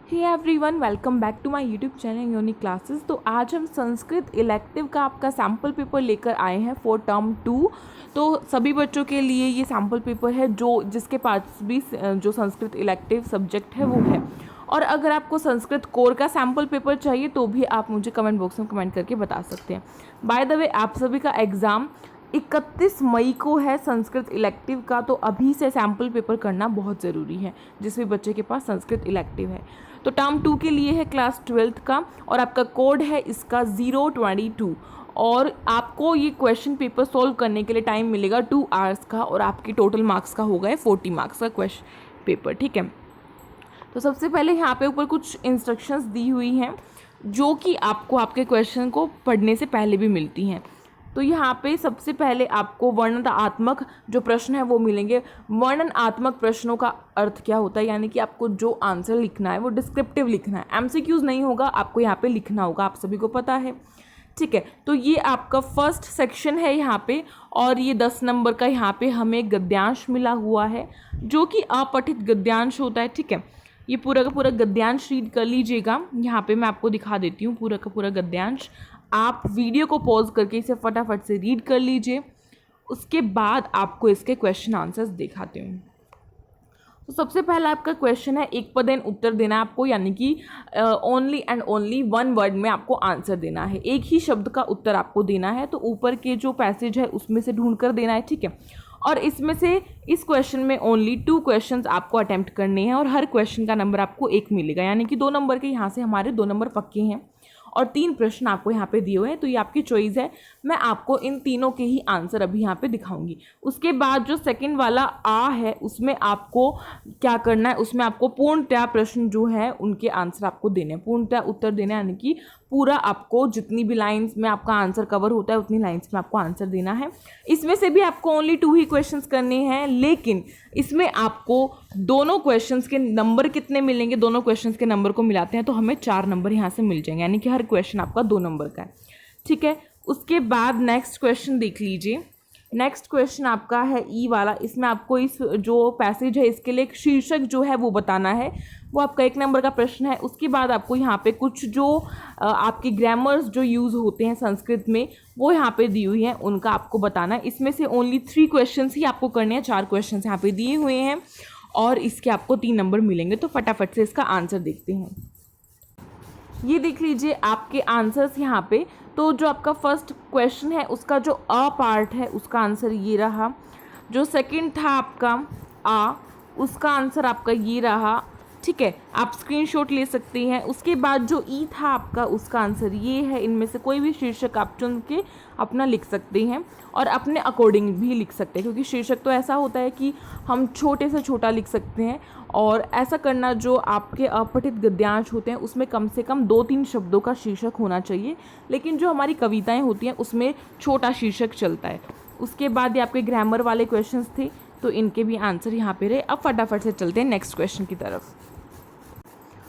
Hey everyone, welcome back to my YouTube channel unique classes. तो आज हम Sanskrit elective का आपका सैम्पल पेपर लेकर आए हैं फॉर टर्म 2। तो सभी बच्चों के लिए ये सैम्पल पेपर है जिसके पास भी जो संस्कृत इलेक्टिव सब्जेक्ट है वो है। और अगर आपको संस्कृत कोर का सैम्पल पेपर चाहिए तो भी आप मुझे कमेंट बॉक्स में कमेंट करके बता सकते हैं। बाय द वे, आप सभी का एग्ज़ाम 31 मई को है संस्कृत इलेक्टिव का, तो अभी से सैम्पल पेपर करना बहुत ज़रूरी है जिस भी बच्चे के पास संस्कृत इलेक्टिव है। तो टर्म 2 के लिए है क्लास 12th का, और आपका कोड है इसका 022। और आपको ये क्वेश्चन पेपर सॉल्व करने के लिए टाइम मिलेगा 2 आवर्स का, और आपकी टोटल मार्क्स का होगा 40 मार्क्स का क्वेश्चन पेपर। ठीक है, तो सबसे पहले यहाँ पे ऊपर कुछ इंस्ट्रक्शंस दी हुई हैं जो कि आपको आपके क्वेश्चन को पढ़ने से पहले भी मिलती हैं। तो यहाँ पे सबसे पहले आपको वर्णनात्मक जो प्रश्न है वो मिलेंगे। वर्णनात्मक प्रश्नों का अर्थ क्या होता है, यानी कि आपको जो आंसर लिखना है वो डिस्क्रिप्टिव लिखना है, एमसीक्यूज नहीं होगा, आपको यहाँ पे लिखना होगा, आप सभी को पता है। ठीक है, तो ये आपका फर्स्ट सेक्शन है यहाँ पे, और ये 10 नंबर का यहाँ पे हमें गद्यांश मिला हुआ है जो कि अपठित गद्यांश होता है। ठीक है, ये पूरा का पूरा गद्यांश रीड कर लीजिएगा। यहाँ पे मैं आपको दिखा देती हूँ पूरा का पूरा गद्यांश। आप वीडियो को पॉज करके इसे फटाफट से रीड कर लीजिए, उसके बाद आपको इसके क्वेश्चन आंसर्स दिखाती हूँ। तो सबसे पहला आपका क्वेश्चन है, एक पदेन उत्तर देना है आपको, यानी कि ओनली एंड ओनली 1 वर्ड में आपको आंसर देना है, एक ही शब्द का उत्तर आपको देना है। तो ऊपर के जो पैसेज है उसमें से ढूंढ कर देना है। ठीक है, और इसमें से इस क्वेश्चन में ओनली 2 क्वेश्चंस आपको अटेम्प्ट करने हैं, और हर क्वेश्चन का नंबर आपको 1 मिलेगा, यानी कि 2 नंबर के यहाँ से हमारे 2 नंबर पक्के हैं, और 3 प्रश्न आपको यहाँ पे दिए हुए हैं। तो ये आपकी चॉइस है, मैं आपको इन तीनों के ही आंसर अभी यहाँ पे दिखाऊंगी। उसके बाद जो सेकंड वाला आ है उसमें आपको क्या करना है, उसमें आपको पूर्णतः प्रश्न जो है उनके आंसर आपको देने हैं, पूर्णतः उत्तर देने, यानी कि पूरा आपको जितनी भी लाइंस में आपका आंसर कवर होता है उतनी लाइंस में आपको आंसर देना है। इसमें से भी आपको ओनली 2 ही क्वेश्चंस करने हैं, लेकिन इसमें आपको दोनों क्वेश्चंस के नंबर कितने मिलेंगे, दोनों क्वेश्चंस के नंबर को मिलाते हैं तो हमें 4 नंबर यहाँ से मिल जाएंगे, यानी कि हर क्वेश्चन आपका 2 नंबर का है। ठीक है, उसके बाद नेक्स्ट क्वेश्चन देख लीजिए। नेक्स्ट क्वेश्चन आपका है ई वाला। इसमें आपको इस जो पैसेज है इसके लिए एक शीर्षक जो है वो बताना है, वो आपका 1 नंबर का प्रश्न है। उसके बाद आपको यहाँ पे कुछ जो आपके ग्रामर्स जो यूज़ होते हैं संस्कृत में वो यहाँ पे दी हुई हैं, उनका आपको बताना है। इसमें से ओनली 3 क्वेश्चंस ही आपको करने हैं, 4 क्वेश्चंस यहाँ पे दिए हुए हैं, और इसके आपको 3 नंबर मिलेंगे। तो फटाफट से इसका आंसर देखते हैं। ये देख लीजिए आपके आंसर्स यहाँ पे। तो जो आपका फर्स्ट क्वेश्चन है उसका जो अ पार्ट है उसका आंसर ये रहा। जो सेकंड था आपका आ, उसका आंसर आपका ये रहा। ठीक है, आप स्क्रीनशॉट ले सकते हैं। उसके बाद जो ई था आपका उसका आंसर ये है। इनमें से कोई भी शीर्षक आप चुन के अपना लिख सकते हैं, और अपने अकॉर्डिंग भी लिख सकते हैं, क्योंकि शीर्षक तो ऐसा होता है कि हम छोटे से छोटा लिख सकते हैं, और ऐसा करना जो आपके अपठित गद्यांश होते हैं उसमें कम से कम 2-3 शब्दों का शीर्षक होना चाहिए, लेकिन जो हमारी कविताएं होती हैं उसमें छोटा शीर्षक चलता है। उसके बाद ये आपके ग्रामर वाले क्वेश्चंस थे, तो इनके भी आंसर यहाँ पे रहे। अब फटाफट से चलते हैं नेक्स्ट क्वेश्चन की तरफ।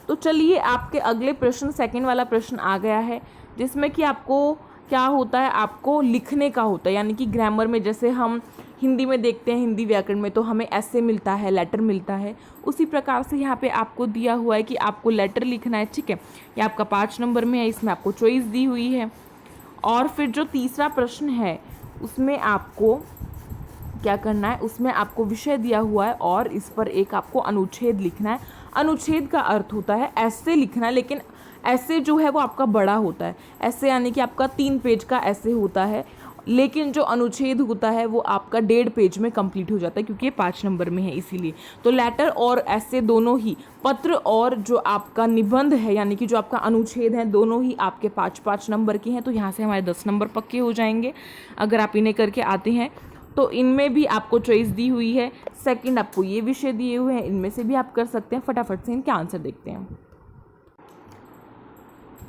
तो चलिए, आपके अगले प्रश्न, सेकंड वाला प्रश्न आ गया है, जिसमें कि आपको क्या होता है, आपको लिखने का होता है, यानी कि ग्रामर में जैसे हम हिंदी में देखते हैं, हिंदी व्याकरण में तो हमें ऐसे मिलता है, लेटर मिलता है, उसी प्रकार से यहाँ पे आपको दिया हुआ है कि आपको लेटर लिखना है। ठीक है, ये आपका 5 नंबर में है, इसमें आपको चॉइस दी हुई है। और फिर जो तीसरा प्रश्न है उसमें आपको क्या करना है, उसमें आपको विषय दिया हुआ है और इस पर एक आपको अनुच्छेद लिखना है। अनुच्छेद का अर्थ होता है ऐसे लिखना, लेकिन ऐसे जो है वो आपका बड़ा होता है। ऐसे यानी कि आपका 3 पेज का ऐसे होता है, लेकिन जो अनुच्छेद होता है वो आपका 1.5 पेज में कंप्लीट हो जाता है, क्योंकि ये 5 नंबर में है इसीलिए। तो लेटर और ऐसे दोनों ही, पत्र और जो आपका निबंध है यानी कि जो आपका अनुच्छेद है, दोनों ही आपके 5-5 नंबर के हैं। तो यहाँ से हमारे 10 नंबर पक्के हो जाएंगे अगर आप इन्हें करके आते हैं। तो इनमें भी आपको चॉइस दी हुई है। सेकंड आपको ये विषय दिए हुए हैं, इनमें से भी आप कर सकते हैं। फटाफट से इनके आंसर देखते हैं।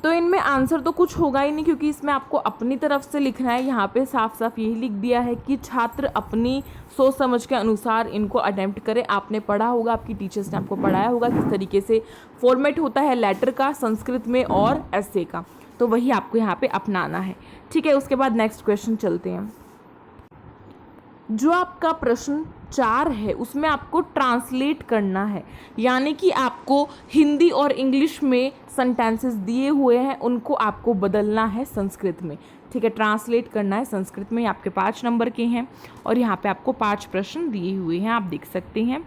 तो इनमें आंसर तो कुछ होगा ही नहीं, क्योंकि इसमें आपको अपनी तरफ से लिखना है। यहाँ पे साफ साफ यही लिख दिया है कि छात्र अपनी सोच समझ के अनुसार इनको अटेम्प्ट करें। आपने पढ़ा होगा, आपकी टीचर्स ने आपको पढ़ाया होगा किस तरीके से फॉर्मेट होता है लेटर का संस्कृत में और ऐसे का, तो वही आपको यहाँ पे अपनाना है। ठीक है, उसके बाद नेक्स्ट क्वेश्चन चलते हैं। जो आपका प्रश्न 4 है उसमें आपको ट्रांसलेट करना है, यानी कि आपको हिंदी और इंग्लिश में सेंटेंसेस दिए हुए हैं उनको आपको बदलना है संस्कृत में, ठीक है, ट्रांसलेट करना है संस्कृत में। आपके 5 नंबर के हैं और यहाँ पे आपको 5 प्रश्न दिए हुए हैं, आप देख सकते हैं।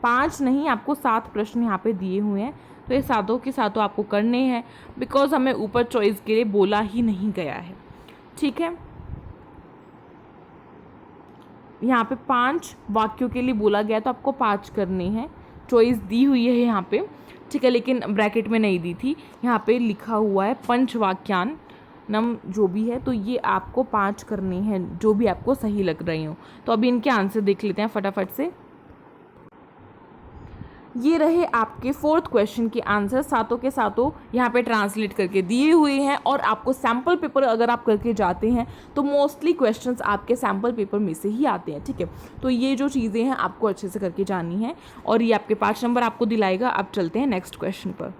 5 नहीं, आपको 7 प्रश्न यहाँ पे दिए हुए हैं, तो ये सातों के सातों आपको करने हैं, बिकॉज हमें ऊपर चॉइस के लिए बोला ही नहीं गया है, ठीक है। यहाँ पे 5 वाक्यों के लिए बोला गया तो आपको 5 करने हैं, चॉइस दी हुई है यहाँ पे, ठीक है, लेकिन ब्रैकेट में नहीं दी थी, यहाँ पे लिखा हुआ है पंचवाक्यानम जो भी है, तो ये आपको 5 करने हैं जो भी आपको सही लग रही हो। तो अभी इनके आंसर देख लेते हैं फटाफट से। ये रहे आपके 4th क्वेश्चन के आंसर, सातों के सातों यहाँ पे ट्रांसलेट करके दिए हुए हैं। और आपको सैम्पल पेपर अगर आप करके जाते हैं तो मोस्टली क्वेश्चंस आपके सैम्पल पेपर में से ही आते हैं, ठीक है। तो ये जो चीज़ें हैं आपको अच्छे से करके जानी है और ये आपके 5 नंबर आपको दिलाएगा। अब चलते हैं नेक्स्ट क्वेश्चन पर।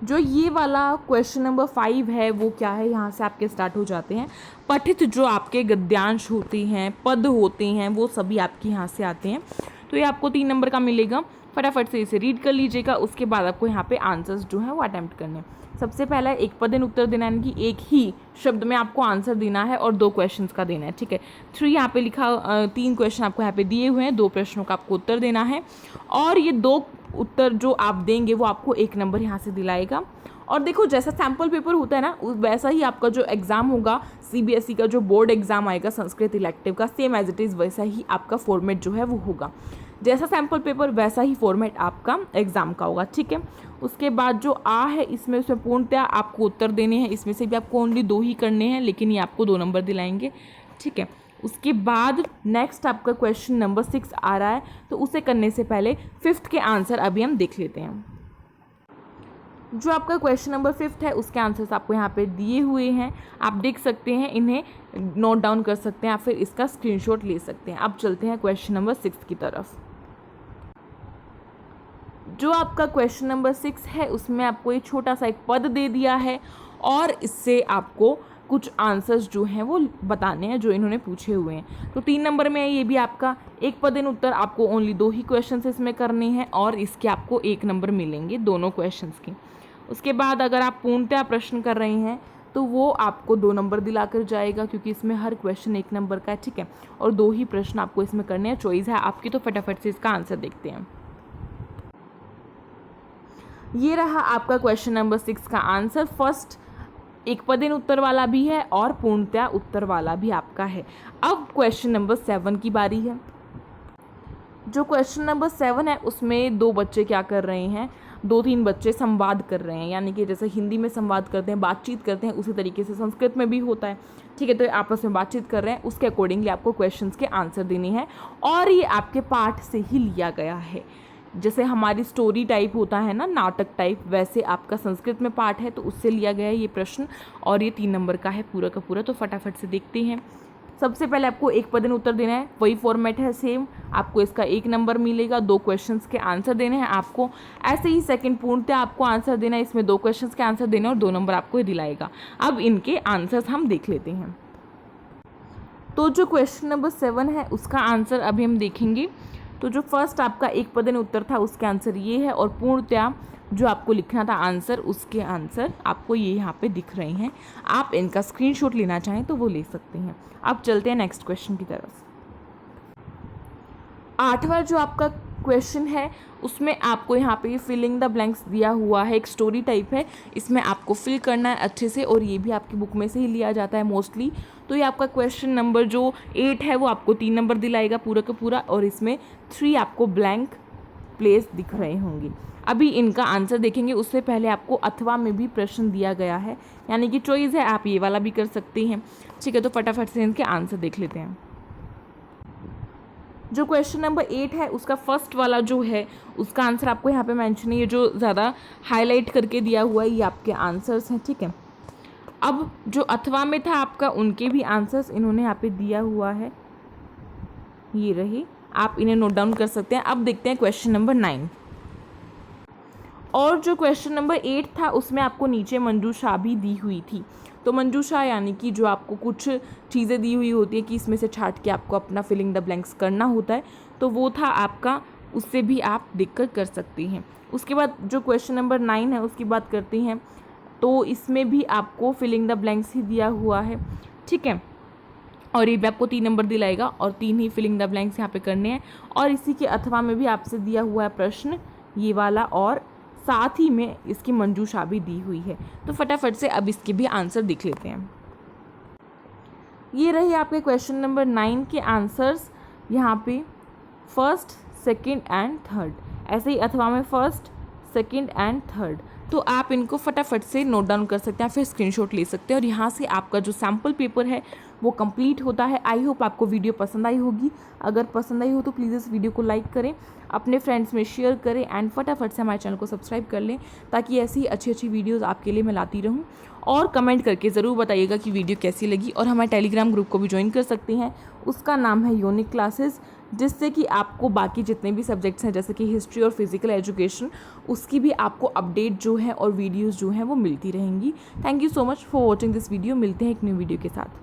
जो ये वाला क्वेश्चन नंबर 5 है वो क्या है, यहाँ से आपके स्टार्ट हो जाते हैं। पठित जो आपके गद्यांश होते हैं, पद होते हैं, वो सभी आपके यहाँ से आते हैं, तो ये आपको 3 नंबर का मिलेगा। फटाफट से इसे रीड कर लीजिएगा, उसके बाद आपको यहाँ पे आंसर्स जो हैं वो अटैम्प्ट करने हैं। सबसे पहला एक पदेन उत्तर देना है, यानी कि एक ही शब्द में आपको आंसर देना है और 2 क्वेश्चंस का देना है, ठीक है। 3 यहाँ पे लिखा 3 क्वेश्चन आपको यहाँ पे दिए हुए हैं, 2 प्रश्नों का आपको उत्तर देना है और ये 2 उत्तर जो आप देंगे वो आपको 1 नंबर यहाँ से दिलाएगा। और देखो जैसा सैम्पल पेपर होता है ना वैसा ही आपका जो एग्ज़ाम होगा CBSE का जो बोर्ड एग्ज़ाम आएगा संस्कृत इलेक्टिव का, सेम एज इट इज़ वैसा ही आपका फॉर्मेट जो है वो होगा। जैसा सैम्पल पेपर वैसा ही फॉर्मेट आपका एग्ज़ाम का होगा, ठीक है। उसके बाद जो है इसमें पूर्णतः आपको उत्तर देने हैं, इसमें से भी आपको ओनली 2 ही करने हैं, लेकिन ये आपको 2 नंबर दिलाएंगे, ठीक है। उसके बाद नेक्स्ट आपका क्वेश्चन नंबर 6 आ रहा है, तो उसे करने से पहले 5th के आंसर अभी हम देख लेते हैं। जो आपका क्वेश्चन नंबर 5th है उसके आंसर्स आपको यहाँ पे दिए हुए हैं, आप देख सकते हैं, इन्हें नोट डाउन कर सकते हैं या फिर इसका स्क्रीनशॉट ले सकते हैं। अब चलते हैं क्वेश्चन नंबर 6 की तरफ। जो आपका क्वेश्चन नंबर 6 है उसमें आपको एक छोटा सा एक पद दे दिया है और इससे आपको कुछ आंसर्स जो हैं वो बताने हैं जो इन्होंने पूछे हुए हैं। तो 3 नंबर में है ये भी आपका एक पदेन उत्तर, आपको ओनली 2 ही क्वेश्चंस इसमें करने हैं और इसके आपको 1 नंबर मिलेंगे दोनों क्वेश्चंस के। उसके बाद अगर आप पूर्णतः प्रश्न कर रहे हैं तो वो आपको 2 नंबर दिलाकर जाएगा, क्योंकि इसमें हर क्वेश्चन 1 नंबर का है, ठीक है, और 2 ही प्रश्न आपको इसमें करने हैं, चॉइस है आपकी। तो फटाफट से इसका आंसर देखते हैं। ये रहा आपका क्वेश्चन नंबर 6 का आंसर। फर्स्ट एक पदेन उत्तर वाला भी है और पूर्णतः उत्तर वाला भी आपका है। अब क्वेश्चन नंबर 7 की बारी है। जो क्वेश्चन नंबर 7 है उसमें 2 बच्चे क्या कर रहे हैं, 2-3 बच्चे संवाद कर रहे हैं, यानी कि जैसे हिंदी में संवाद करते हैं, बातचीत करते हैं, उसी तरीके से संस्कृत में भी होता है, ठीक है। तो आपस में बातचीत कर रहे हैं, उसके अकॉर्डिंगली आपको क्वेश्चंस के आंसर देने हैं और ये आपके पाठ से ही लिया गया है। जैसे हमारी स्टोरी टाइप होता है ना, नाटक टाइप, वैसे आपका संस्कृत में पाठ है तो उससे लिया गया है ये प्रश्न और ये 3 नंबर का है पूरा का पूरा। तो फटाफट से देखते हैं। सबसे पहले आपको एक पदेन उत्तर देना है, वही फॉर्मेट है सेम, आपको इसका 1 नंबर मिलेगा। 2 क्वेश्चंस के आंसर देने हैं आपको। ऐसे ही सेकंड पूर्णतः आपको आंसर देना है, इसमें 2 क्वेश्चंस के आंसर देने और 2 नंबर आपको ये दिलाएगा। अब इनके आंसर्स हम देख लेते हैं। तो जो क्वेश्चन नंबर 7 है उसका आंसर अभी हम देखेंगे। तो जो फर्स्ट आपका एक पदेन उत्तर था उसके आंसर ये है और पूर्णतः जो आपको लिखना था आंसर उसके आंसर आपको ये यहाँ पे दिख रहे हैं। आप इनका स्क्रीनशॉट लेना चाहें तो वो ले सकते हैं। अब चलते हैं नेक्स्ट क्वेश्चन की तरफ। 8वां जो आपका क्वेश्चन है उसमें आपको यहाँ पे फिलिंग द ब्लैंक्स दिया हुआ है, एक स्टोरी टाइप है, इसमें आपको फिल करना है अच्छे से और ये भी आपकी बुक में से ही लिया जाता है मोस्टली। तो ये आपका क्वेश्चन नंबर जो 8 है वो आपको 3 नंबर दिलाएगा पूरा का पूरा और इसमें 3 आपको ब्लैंक प्लेस दिख रहे होंगे। अभी इनका आंसर देखेंगे उससे पहले आपको अथवा में भी प्रश्न दिया गया है, यानी कि चॉइस है, आप ये वाला भी कर सकते हैं, ठीक है। तो फटाफट से इनके आंसर देख लेते हैं। जो क्वेश्चन नंबर 8 है उसका फर्स्ट वाला जो है उसका आंसर आपको यहाँ पे मेंशन है, ये जो ज़्यादा हाईलाइट करके दिया हुआ है ये आपके आंसर्स हैं, ठीक है। अब जो अथवा में था आपका उनके भी आंसर्स इन्होंने यहाँ पे दिया हुआ है, ये रही, आप इन्हें नोट डाउन कर सकते हैं। अब देखते हैं क्वेश्चन नंबर 9। और जो क्वेश्चन नंबर 8 था उसमें आपको नीचे मंजूषा भी दी हुई थी। तो मंजूषा यानी कि जो आपको कुछ चीज़ें दी हुई होती है कि इसमें से छांट के आपको अपना फिलिंग द ब्लैंक्स करना होता है, तो वो था आपका, उससे भी आप देखकर कर सकती हैं। उसके बाद जो क्वेश्चन नंबर 9 है उसकी बात करते हैं, तो इसमें भी आपको फिलिंग द ब्लैंक्स ही दिया हुआ है, ठीक है, और ये भी आपको 3 नंबर दिलाएगा और 3 ही फिलिंग द ब्लैंक्स यहाँ पे करने हैं। और इसी के अथवा में भी आपसे दिया हुआ है प्रश्न ये वाला, और साथ ही में इसकी मंजूषा भी दी हुई है। तो फटाफट से अब इसके भी आंसर देख लेते हैं। ये रहे आपके क्वेश्चन नंबर 9 के आंसर्स यहाँ पे, फर्स्ट, सेकंड एंड थर्ड, ऐसे ही अथवा में फर्स्ट, सेकंड एंड थर्ड। तो आप इनको फटाफट से नोट डाउन कर सकते हैं, फिर स्क्रीनशॉट ले सकते हैं, और यहाँ से आपका जो सैम्पल पेपर है वो कंप्लीट होता है। आई होप आपको वीडियो पसंद आई होगी। अगर पसंद आई हो तो प्लीज़ इस वीडियो को लाइक करें, अपने फ्रेंड्स में शेयर करें, एंड फटाफट से हमारे चैनल को सब्सक्राइब कर लें, ताकि ऐसी अच्छी अच्छी वीडियोज़ आपके लिए मैं लाती रहूँ। और कमेंट करके ज़रूर बताइएगा कि वीडियो कैसी लगी, और हमारे टेलीग्राम ग्रुप को भी ज्वाइन कर सकते हैं, उसका नाम है यूनिक क्लासेस, जिससे कि आपको बाकी जितने भी सब्जेक्ट्स हैं जैसे कि हिस्ट्री और फिजिकल एजुकेशन, उसकी भी आपको अपडेट जो है और वीडियोज़ जो हैं वो मिलती रहेंगी। Thank you so much for watching this video. मिलते हैं एक न्यू वीडियो के साथ।